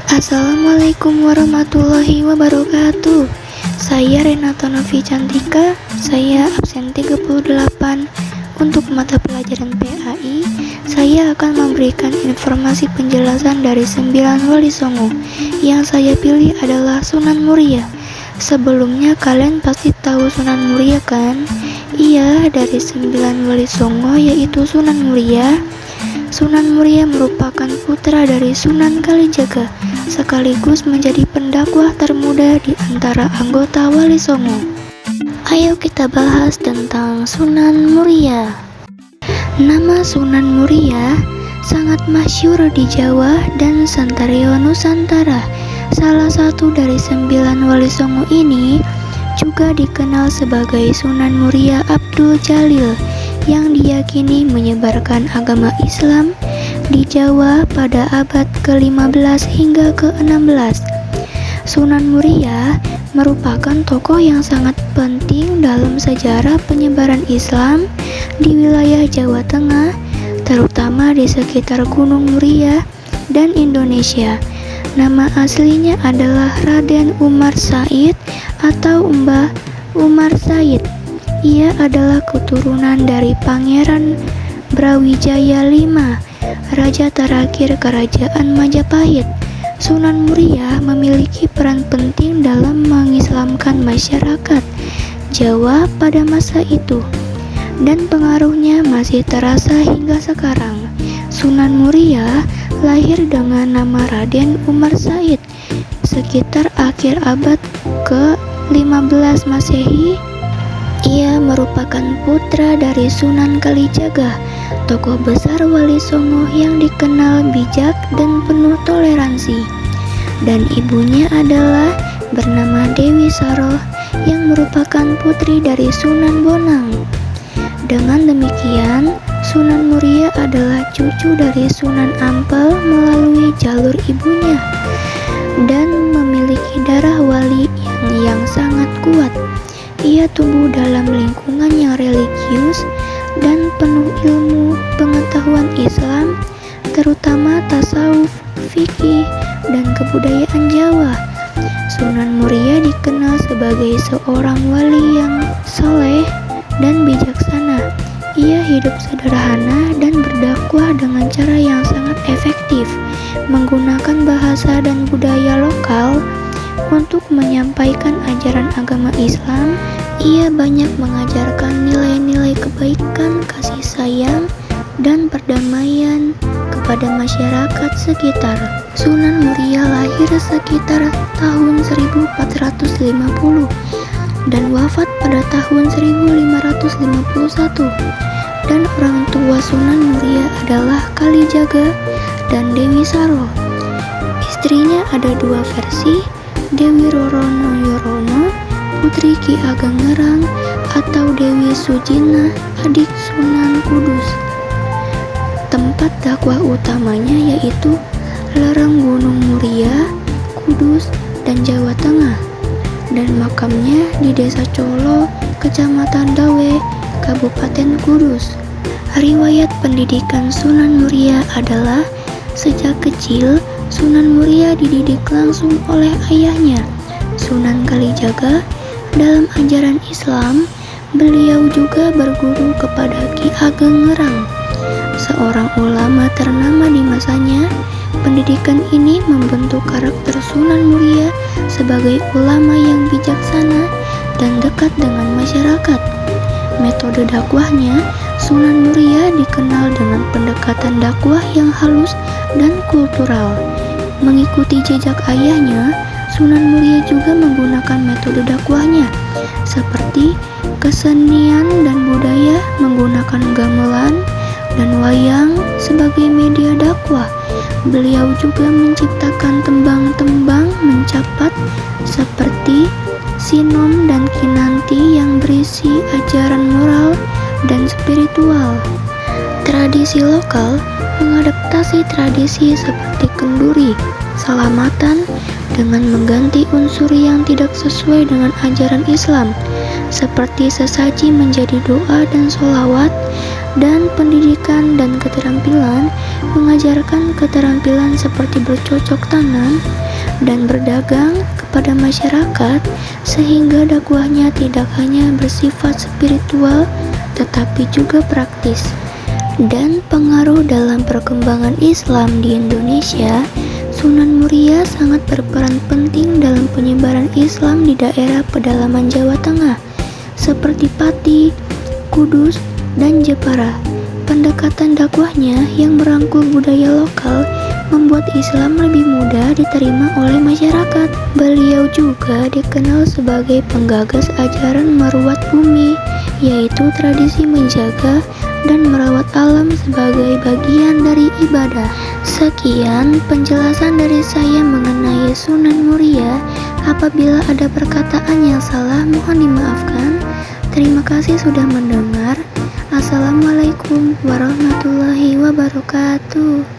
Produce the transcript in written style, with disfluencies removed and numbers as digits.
Assalamualaikum warahmatullahi wabarakatuh. Saya Renata Novi Cantika. Saya absen 38 untuk mata pelajaran PAI. Saya akan memberikan informasi penjelasan dari 9 Wali Songo. Yang saya pilih adalah Sunan Muria. Sebelumnya kalian pasti tahu Sunan Muria kan? Iya, dari 9 Wali Songo yaitu Sunan Muria. Sunan Muria merupakan putra dari Sunan Kalijaga, sekaligus menjadi pendakwah termuda di antara anggota Wali Songo. Ayo kita bahas tentang Sunan Muria. Nama Sunan Muria sangat masyhur di Jawa dan Santario Nusantara. Salah satu dari 9 Wali Songo ini juga dikenal sebagai Sunan Muria Abdul Jalil, yang diyakini menyebarkan agama Islam di Jawa pada abad ke-15 hingga ke-16. Sunan Muria merupakan tokoh yang sangat penting dalam sejarah penyebaran Islam di wilayah Jawa Tengah, terutama di sekitar Gunung Muria dan Indonesia. Nama aslinya adalah Raden Umar Said atau Mbah Umar Said. Ia adalah keturunan dari Pangeran Brawijaya V, raja terakhir Kerajaan Majapahit. Sunan Muria memiliki peran penting dalam mengislamkan masyarakat Jawa pada masa itu, dan pengaruhnya masih terasa hingga sekarang. Sunan Muria lahir dengan nama Raden Umar Said sekitar akhir abad ke-15 Masehi. Ia merupakan putra dari Sunan Kalijaga, tokoh besar Wali Songo yang dikenal bijak dan penuh toleransi. Dan ibunya adalah bernama Dewi Saro yang merupakan putri dari Sunan Bonang. Dengan demikian, Sunan Muria adalah cucu dari Sunan Ampel melalui jalur ibunya dan memiliki darah wali yang sangat kuat. Ia tumbuh dalam lingkungan yang religius dan penuh ilmu pengetahuan Islam, terutama tasawuf, fikih, dan kebudayaan Jawa. Sunan Muria dikenal sebagai seorang wali yang soleh dan bijaksana. Ia hidup sederhana dan berdakwah dengan cara yang sangat efektif, menggunakan bahasa dan budaya lokal untuk menyampaikan ajaran agama Islam. Ia banyak mengajarkan nilai-nilai kebaikan, kasih sayang, dan perdamaian kepada masyarakat sekitar. Sunan Muria lahir sekitar tahun 1450 dan wafat pada tahun 1551. Dan orang tua Sunan Muria adalah Kalijaga dan Dewi Saro. Istrinya ada dua versi, Dewi Rorono Yorono, putri Ki Ageng Ngerang, atau Dewi Sujina, adik Sunan Kudus. Tempat dakwah utamanya yaitu lereng Gunung Muria, Kudus, dan Jawa Tengah, dan makamnya di Desa Colo, Kecamatan Dawe, Kabupaten Kudus. Riwayat pendidikan Sunan Muria adalah sejak kecil Sunan Muria dididik langsung oleh ayahnya, Sunan Kalijaga. Dalam ajaran Islam, beliau juga berguru kepada Ki Ageng Ngerang, seorang ulama ternama di masanya. Pendidikan ini membentuk karakter Sunan Muria sebagai ulama yang bijaksana dan dekat dengan masyarakat. Metode dakwahnya, Sunan Muria dikenal dengan pendekatan dakwah yang halus dan kultural. Mengikuti jejak ayahnya, Sunan Muria juga menggunakan metode dakwahnya seperti kesenian dan budaya, menggunakan gamelan dan wayang sebagai media dakwah. Beliau juga menciptakan tembang-tembang mencapat seperti Sinom dan Kinanti yang berisi ajaran moral dan spiritual. Tradisi lokal mengadaptasi tradisi seperti kenduri, salamatan, dengan mengganti unsur yang tidak sesuai dengan ajaran Islam, seperti sesaji menjadi doa dan sholawat, Dan pendidikan dan keterampilan mengajarkan keterampilan seperti bercocok tanam dan berdagang kepada masyarakat, sehingga dakwahnya tidak hanya bersifat spiritual tetapi juga praktis. Dan pengaruh dalam perkembangan Islam di Indonesia, Sunan Muria sangat berperan penting dalam penyebaran Islam di daerah pedalaman Jawa Tengah seperti Pati, Kudus, dan Jepara. Pendekatan dakwahnya yang merangkul budaya lokal membuat Islam lebih mudah diterima oleh masyarakat. Beliau juga dikenal sebagai penggagas ajaran merawat bumi, yaitu tradisi menjaga dan merawat alam sebagai bagian dari ibadah. Sekian penjelasan dari saya mengenai Sunan Muria. Apabila ada perkataan yang salah, mohon dimaafkan. Terima kasih sudah mendengar. Assalamualaikum warahmatullahi wabarakatuh.